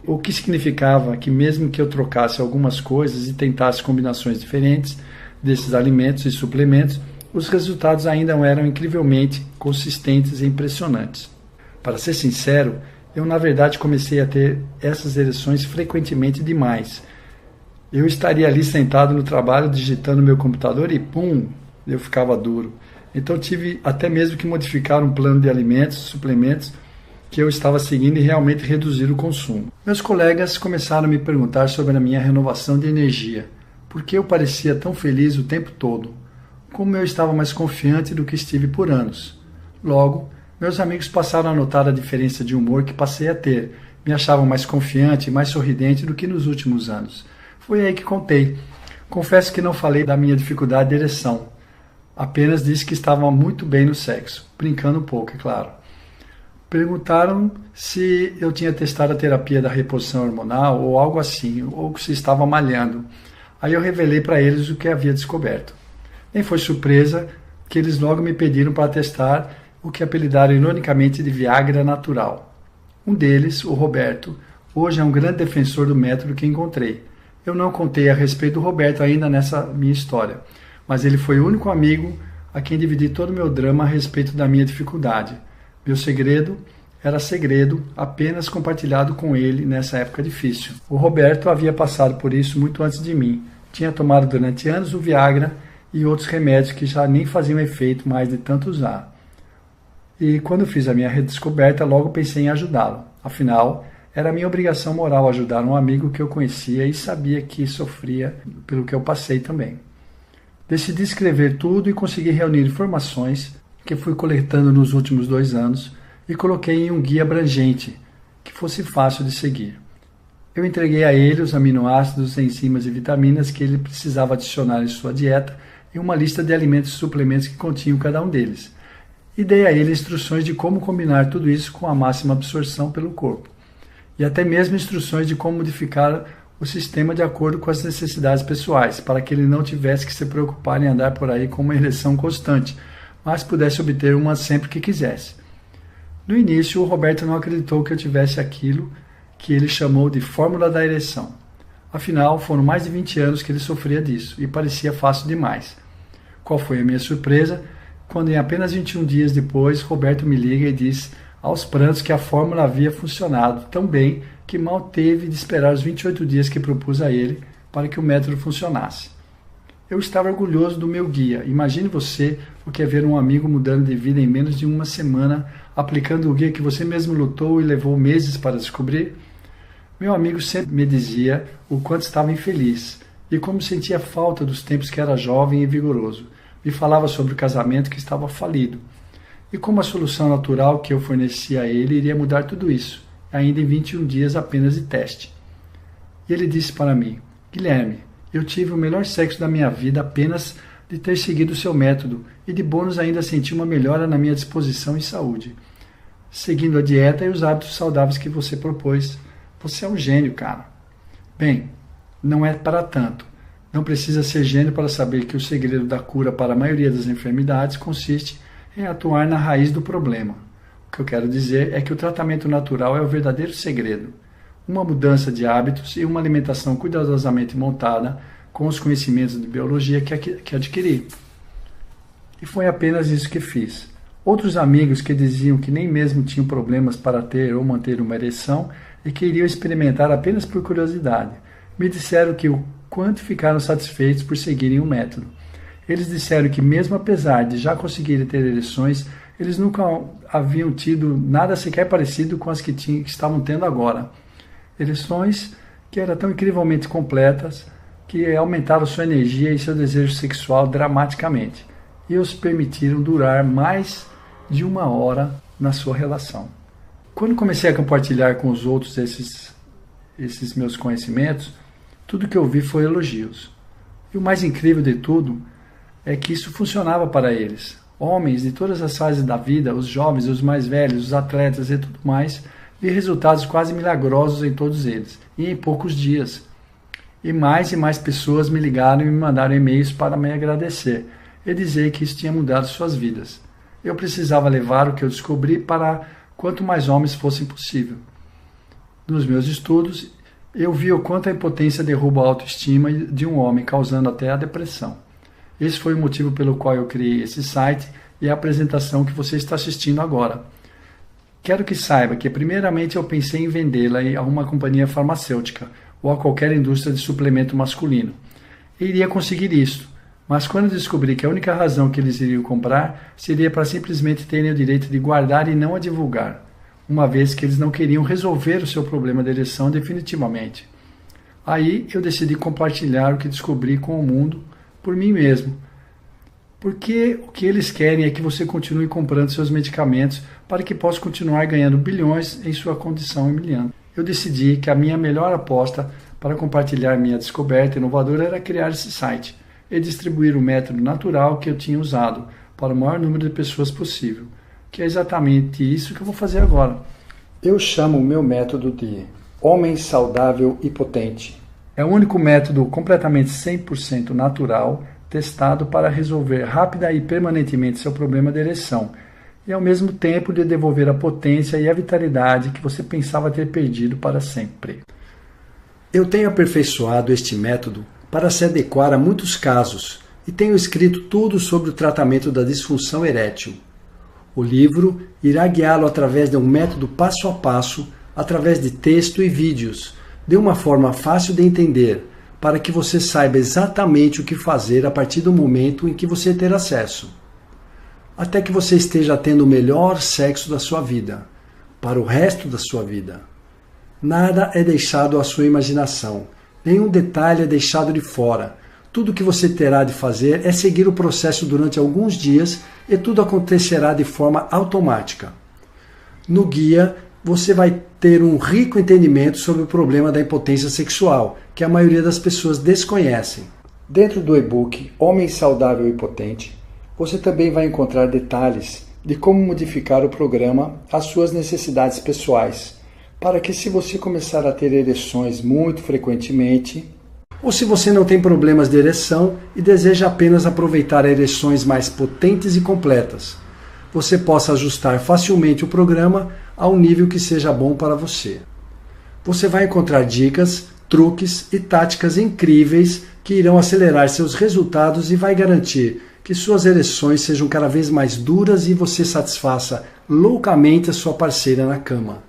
O que significava que mesmo que eu trocasse algumas coisas e tentasse combinações diferentes desses alimentos e suplementos, os resultados ainda eram incrivelmente consistentes e impressionantes. Para ser sincero, eu na verdade comecei a ter essas ereções frequentemente demais. Eu estaria ali sentado no trabalho, digitando no meu computador e pum, eu ficava duro. Então tive até mesmo que modificar um plano de alimentos, suplementos que eu estava seguindo e realmente reduzir o consumo. Meus colegas começaram a me perguntar sobre a minha renovação de energia, porque eu parecia tão feliz o tempo todo, como eu estava mais confiante do que estive por anos. Logo, meus amigos passaram a notar a diferença de humor que passei a ter, me achavam mais confiante e mais sorridente do que nos últimos anos. Foi aí que contei. Confesso que não falei da minha dificuldade de ereção. Apenas disse que estava muito bem no sexo, brincando um pouco, é claro. Perguntaram se eu tinha testado a terapia da reposição hormonal ou algo assim, ou se estava malhando. Aí eu revelei para eles o que havia descoberto. Nem foi surpresa que eles logo me pediram para testar o que apelidaram ironicamente de Viagra natural. Um deles, o Roberto, hoje é um grande defensor do método que encontrei. Eu não contei a respeito do Roberto ainda nessa minha história, mas ele foi o único amigo a quem dividi todo o meu drama a respeito da minha dificuldade. Meu segredo era segredo, apenas compartilhado com ele nessa época difícil. O Roberto havia passado por isso muito antes de mim. Tinha tomado durante anos o Viagra e outros remédios que já nem faziam efeito mais de tanto usar. E quando fiz a minha redescoberta, logo pensei em ajudá-lo. Afinal, era minha obrigação moral ajudar um amigo que eu conhecia e sabia que sofria pelo que eu passei também. Decidi escrever tudo e consegui reunir informações que fui coletando nos últimos 2 anos e coloquei em um guia abrangente, que fosse fácil de seguir. Eu entreguei a ele os aminoácidos, enzimas e vitaminas que ele precisava adicionar em sua dieta e uma lista de alimentos e suplementos que continham cada um deles. E dei a ele instruções de como combinar tudo isso com a máxima absorção pelo corpo. E até mesmo instruções de como modificar o sistema de acordo com as necessidades pessoais, para que ele não tivesse que se preocupar em andar por aí com uma ereção constante, mas pudesse obter uma sempre que quisesse. No início, o Roberto não acreditou que eu tivesse aquilo que ele chamou de fórmula da ereção. Afinal, foram mais de 20 anos que ele sofria disso, e parecia fácil demais. Qual foi a minha surpresa, quando em apenas 21 dias depois, Roberto me liga e diz aos prantos que a fórmula havia funcionado tão bem que mal teve de esperar os 28 dias que propus a ele para que o método funcionasse. Eu estava orgulhoso do meu guia. Imagine você o que é ver um amigo mudando de vida em menos de uma semana, aplicando o guia que você mesmo lutou e levou meses para descobrir. Meu amigo sempre me dizia o quanto estava infeliz e como sentia falta dos tempos que era jovem e vigoroso. Me falava sobre o casamento que estava falido e como a solução natural que eu fornecia a ele iria mudar tudo isso, ainda em 21 dias apenas de teste. E ele disse para mim: Guilherme, eu tive o melhor sexo da minha vida apenas de ter seguido o seu método e de bônus ainda senti uma melhora na minha disposição e saúde, seguindo a dieta e os hábitos saudáveis que você propôs. Você é um gênio, cara. Bem, não é para tanto. Não precisa ser gênio para saber que o segredo da cura para a maioria das enfermidades consiste em atuar na raiz do problema. O que eu quero dizer é que o tratamento natural é o verdadeiro segredo. Uma mudança de hábitos e uma alimentação cuidadosamente montada com os conhecimentos de biologia que adquiri. E foi apenas isso que fiz. Outros amigos que diziam que nem mesmo tinham problemas para ter ou manter uma ereção e que iriam experimentar apenas por curiosidade, me disseram que o quanto ficaram satisfeitos por seguirem o método. Eles disseram que mesmo apesar de já conseguirem ter ereções, eles nunca haviam tido nada sequer parecido com as que estavam tendo agora. Ereções que eram tão incrivelmente completas que aumentaram sua energia e seu desejo sexual dramaticamente e os permitiram durar mais de 1 hora na sua relação. Quando comecei a compartilhar com os outros esses meus conhecimentos, tudo que eu vi foi elogios. E o mais incrível de tudo é que isso funcionava para eles. Homens de todas as fases da vida, os jovens, os mais velhos, os atletas e tudo mais, vi resultados quase milagrosos em todos eles, e em poucos dias. E mais pessoas me ligaram e me mandaram e-mails para me agradecer e dizer que isso tinha mudado suas vidas. Eu precisava levar o que eu descobri para quanto mais homens fossem possível. Nos meus estudos, eu vi o quanto a impotência derruba a autoestima de um homem, causando até a depressão. Esse foi o motivo pelo qual eu criei esse site e a apresentação que você está assistindo agora. Quero que saiba que, primeiramente, eu pensei em vendê-la a uma companhia farmacêutica ou a qualquer indústria de suplemento masculino. E iria conseguir isso, mas quando descobri que a única razão que eles iriam comprar seria para simplesmente terem o direito de guardar e não a divulgar, uma vez que eles não queriam resolver o seu problema de ereção definitivamente. Aí eu decidi compartilhar o que descobri com o mundo por mim mesmo. Porque o que eles querem é que você continue comprando seus medicamentos para que possa continuar ganhando bilhões em sua condição humilhante. Eu decidi que a minha melhor aposta para compartilhar minha descoberta inovadora era criar esse site e distribuir o método natural que eu tinha usado para o maior número de pessoas possível, que é exatamente isso que eu vou fazer agora. Eu chamo o meu método de Homem Saudável e Potente. É o único método completamente 100% natural testado para resolver rápida e permanentemente seu problema de ereção e ao mesmo tempo de devolver a potência e a vitalidade que você pensava ter perdido para sempre. Eu tenho aperfeiçoado este método para se adequar a muitos casos e tenho escrito tudo sobre o tratamento da disfunção erétil. O livro irá guiá-lo através de um método passo a passo, através de texto e vídeos, de uma forma fácil de entender, para que você saiba exatamente o que fazer a partir do momento em que você ter acesso. Até que você esteja tendo o melhor sexo da sua vida, para o resto da sua vida. Nada é deixado à sua imaginação, nenhum detalhe é deixado de fora. Tudo o que você terá de fazer é seguir o processo durante alguns dias e tudo acontecerá de forma automática. No guia, você vai ter um rico entendimento sobre o problema da impotência sexual, que a maioria das pessoas desconhecem. Dentro do e-book Homem Saudável e Potente, você também vai encontrar detalhes de como modificar o programa às suas necessidades pessoais, para que, se você começar a ter ereções muito frequentemente, ou se você não tem problemas de ereção e deseja apenas aproveitar ereções mais potentes e completas, você possa ajustar facilmente o programa a um nível que seja bom para você. Você vai encontrar dicas, truques e táticas incríveis que irão acelerar seus resultados e vai garantir que suas ereções sejam cada vez mais duras e você satisfaça loucamente a sua parceira na cama.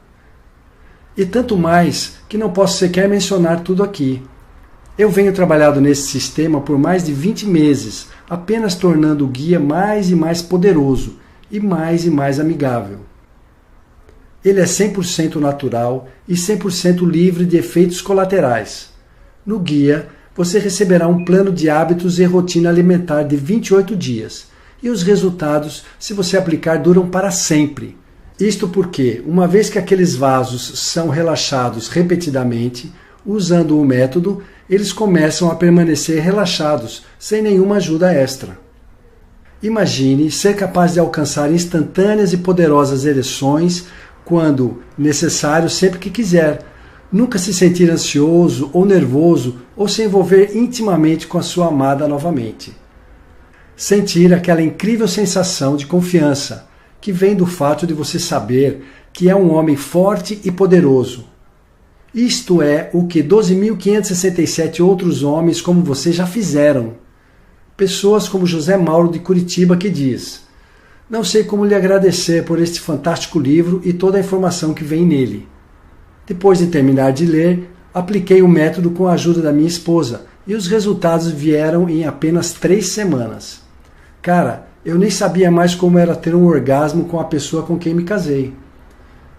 E tanto mais que não posso sequer mencionar tudo aqui. Eu venho trabalhando nesse sistema por mais de 20 meses, apenas tornando o guia mais e mais poderoso e mais amigável. Ele é 100% natural e 100% livre de efeitos colaterais. No guia, você receberá um plano de hábitos e rotina alimentar de 28 dias, e os resultados, se você aplicar, duram para sempre. Isto porque, uma vez que aqueles vasos são relaxados repetidamente, usando o método, eles começam a permanecer relaxados, sem nenhuma ajuda extra. Imagine ser capaz de alcançar instantâneas e poderosas ereções quando necessário, sempre que quiser. Nunca se sentir ansioso ou nervoso ou se envolver intimamente com a sua amada novamente. Sentir aquela incrível sensação de confiança que vem do fato de você saber que é um homem forte e poderoso. Isto é o que 12.567 outros homens como você já fizeram. Pessoas como José Mauro de Curitiba que diz: não sei como lhe agradecer por este fantástico livro e toda a informação que vem nele. Depois de terminar de ler, apliquei o método com a ajuda da minha esposa e os resultados vieram em apenas 3 semanas. Cara, eu nem sabia mais como era ter um orgasmo com a pessoa com quem me casei.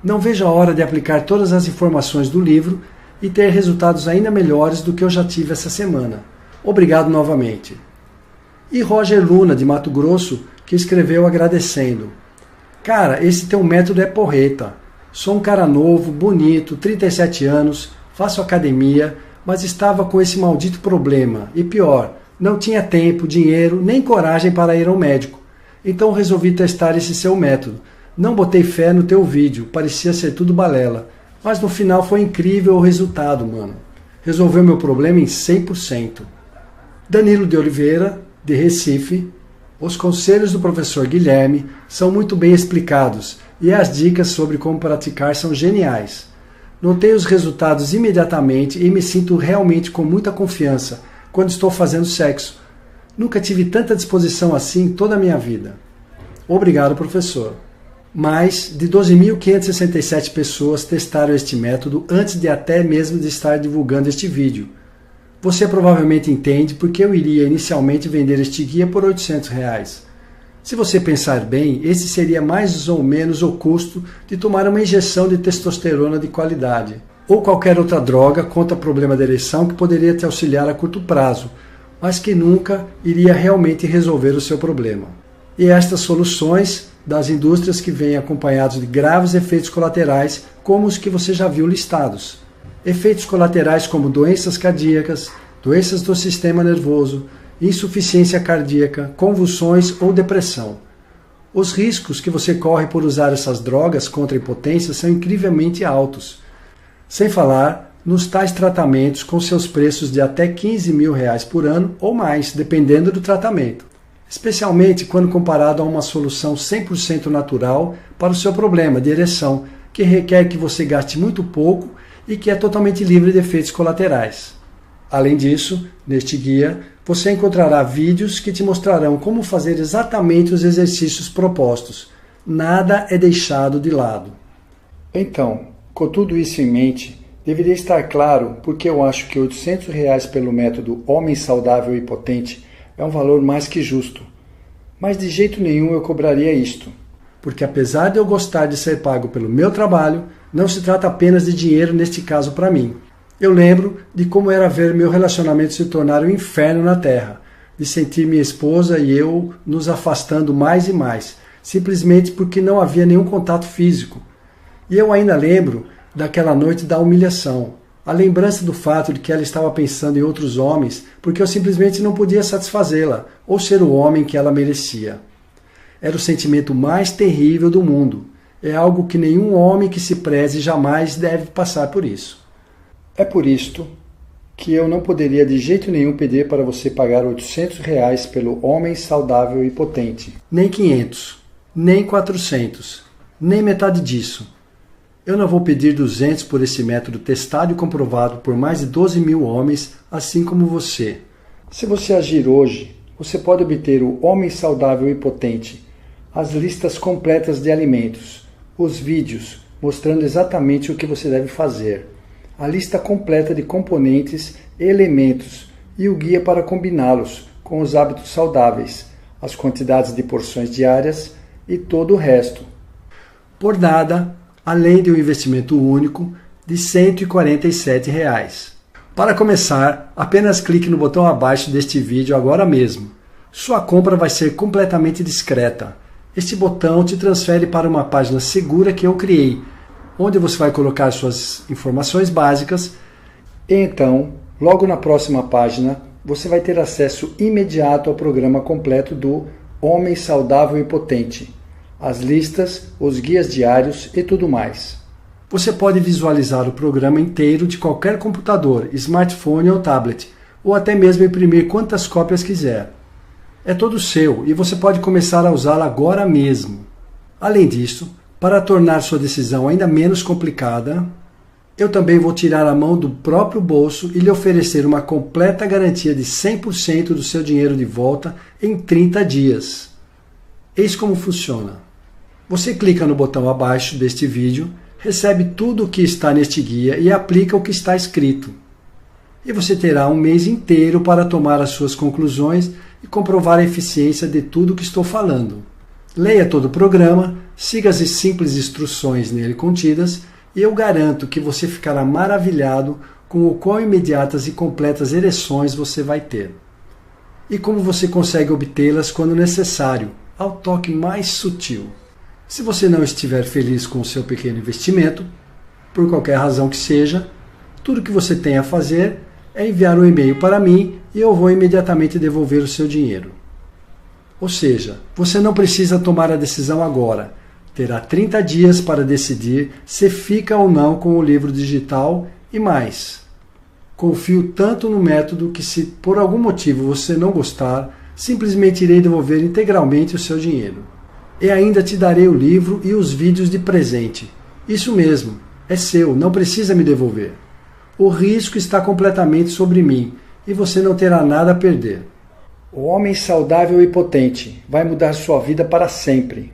Não vejo a hora de aplicar todas as informações do livro e ter resultados ainda melhores do que eu já tive essa semana. Obrigado novamente. E Roger Luna, de Mato Grosso, que escreveu agradecendo: cara, esse teu método é porreta. Sou um cara novo, bonito, 37 anos, faço academia, mas estava com esse maldito problema. E pior, não tinha tempo, dinheiro, nem coragem para ir ao médico. Então resolvi testar esse seu método. Não botei fé no teu vídeo, parecia ser tudo balela. Mas no final foi incrível o resultado, mano. Resolveu meu problema em 100%. Danilo de Oliveira, de Recife. Os conselhos do professor Guilherme são muito bem explicados e as dicas sobre como praticar são geniais. Notei os resultados imediatamente e me sinto realmente com muita confiança quando estou fazendo sexo. Nunca tive tanta disposição assim em toda a minha vida. Obrigado, professor. Mais de 12.567 pessoas testaram este método antes de até mesmo de estar divulgando este vídeo. Você provavelmente entende porque eu iria inicialmente vender este guia por R$800. Se você pensar bem, esse seria mais ou menos o custo de tomar uma injeção de testosterona de qualidade, ou qualquer outra droga contra problema de ereção que poderia te auxiliar a curto prazo, mas que nunca iria realmente resolver o seu problema. E estas soluções das indústrias que vêm acompanhados de graves efeitos colaterais, como os que você já viu listados. Efeitos colaterais como doenças cardíacas, doenças do sistema nervoso, insuficiência cardíaca, convulsões ou depressão. Os riscos que você corre por usar essas drogas contra a impotência são incrivelmente altos. Sem falar nos tais tratamentos com seus preços de até R$15 mil por ano ou mais, dependendo do tratamento. Especialmente quando comparado a uma solução 100% natural para o seu problema de ereção, que requer que você gaste muito pouco e que é totalmente livre de efeitos colaterais. Além disso, neste guia, você encontrará vídeos que te mostrarão como fazer exatamente os exercícios propostos. Nada é deixado de lado. Então, com tudo isso em mente, deveria estar claro porque eu acho que R$800 pelo método Homem Saudável e Potente é um valor mais que justo. Mas de jeito nenhum eu cobraria isto. Porque apesar de eu gostar de ser pago pelo meu trabalho, não se trata apenas de dinheiro neste caso para mim. Eu lembro de como era ver meu relacionamento se tornar um inferno na Terra, de sentir minha esposa e eu nos afastando mais e mais, simplesmente porque não havia nenhum contato físico. E eu ainda lembro daquela noite da humilhação, a lembrança do fato de que ela estava pensando em outros homens porque eu simplesmente não podia satisfazê-la ou ser o homem que ela merecia. Era o sentimento mais terrível do mundo. É algo que nenhum homem que se preze jamais deve passar por isso. É por isto que eu não poderia de jeito nenhum pedir para você pagar R$800 pelo Homem Saudável e Potente. Nem 500, nem 400, nem metade disso. Eu não vou pedir 200 por esse método testado e comprovado por mais de 12 mil homens, assim como você. Se você agir hoje, você pode obter o Homem Saudável e Potente, as listas completas de alimentos, os vídeos mostrando exatamente o que você deve fazer, a lista completa de componentes e elementos e o guia para combiná-los com os hábitos saudáveis, as quantidades de porções diárias e todo o resto. Por nada, além de um investimento único de R$ 147. Para começar, apenas clique no botão abaixo deste vídeo agora mesmo. Sua compra vai ser completamente discreta. Este botão te transfere para uma página segura que eu criei, onde você vai colocar suas informações básicas e então, logo na próxima página, você vai ter acesso imediato ao programa completo do Homem Saudável e Potente, as listas, os guias diários e tudo mais. Você pode visualizar o programa inteiro de qualquer computador, smartphone ou tablet, ou até mesmo imprimir quantas cópias quiser. É todo seu e você pode começar a usá-lo agora mesmo. Além disso, para tornar sua decisão ainda menos complicada, eu também vou tirar a mão do próprio bolso e lhe oferecer uma completa garantia de 100% do seu dinheiro de volta em 30 dias. Eis como funciona. Você clica no botão abaixo deste vídeo, recebe tudo o que está neste guia e aplica o que está escrito. E você terá um mês inteiro para tomar as suas conclusões e comprovar a eficiência de tudo o que estou falando. Leia todo o programa, siga as simples instruções nele contidas e eu garanto que você ficará maravilhado com o quão imediatas e completas ereções você vai ter. E como você consegue obtê-las quando necessário, ao toque mais sutil. Se você não estiver feliz com o seu pequeno investimento, por qualquer razão que seja, tudo que você tem a fazer é enviar um e-mail para mim e eu vou imediatamente devolver o seu dinheiro. Ou seja, você não precisa tomar a decisão agora. Terá 30 dias para decidir se fica ou não com o livro digital e mais. Confio tanto no método que se por algum motivo você não gostar, simplesmente irei devolver integralmente o seu dinheiro. E ainda te darei o livro e os vídeos de presente. Isso mesmo, é seu, não precisa me devolver. O risco está completamente sobre mim e você não terá nada a perder. O Homem Saudável e Potente vai mudar sua vida para sempre.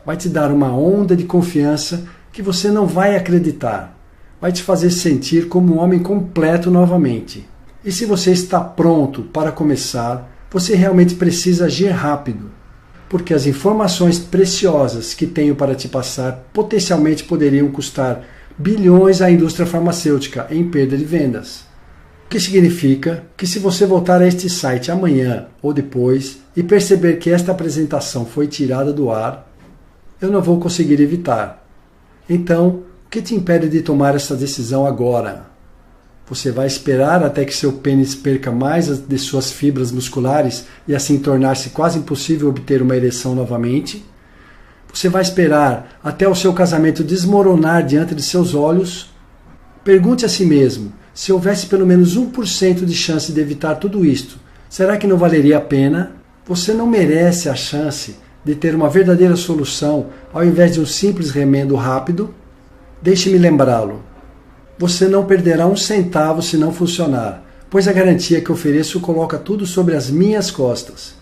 Vai te dar uma onda de confiança que você não vai acreditar. Vai te fazer sentir como um homem completo novamente. E se você está pronto para começar, você realmente precisa agir rápido. Porque as informações preciosas que tenho para te passar potencialmente poderiam custar bilhões à indústria farmacêutica em perda de vendas. O que significa que se você voltar a este site amanhã ou depois e perceber que esta apresentação foi tirada do ar, eu não vou conseguir evitar. Então, o que te impede de tomar essa decisão agora? Você vai esperar até que seu pênis perca mais de suas fibras musculares e assim tornar-se quase impossível obter uma ereção novamente? Você vai esperar até o seu casamento desmoronar diante de seus olhos? Pergunte a si mesmo, se houvesse pelo menos 1% de chance de evitar tudo isto, será que não valeria a pena? Você não merece a chance de ter uma verdadeira solução ao invés de um simples remendo rápido? Deixe-me lembrá-lo. Você não perderá um centavo se não funcionar, pois a garantia que ofereço coloca tudo sobre as minhas costas.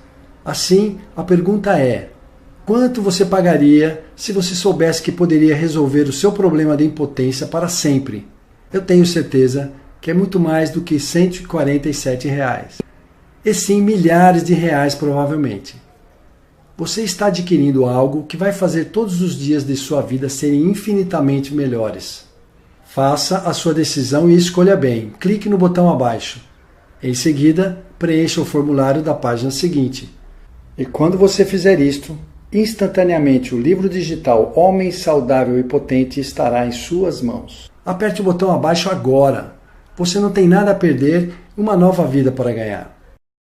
Assim, a pergunta é: quanto você pagaria se você soubesse que poderia resolver o seu problema de impotência para sempre? Eu tenho certeza que é muito mais do que R$ 147. E sim, milhares de reais provavelmente. Você está adquirindo algo que vai fazer todos os dias de sua vida serem infinitamente melhores. Faça a sua decisão e escolha bem. Clique no botão abaixo. Em seguida, preencha o formulário da página seguinte. E quando você fizer isto, instantaneamente o livro digital Homem Saudável e Potente estará em suas mãos. Aperte o botão abaixo agora. Você não tem nada a perder e uma nova vida para ganhar.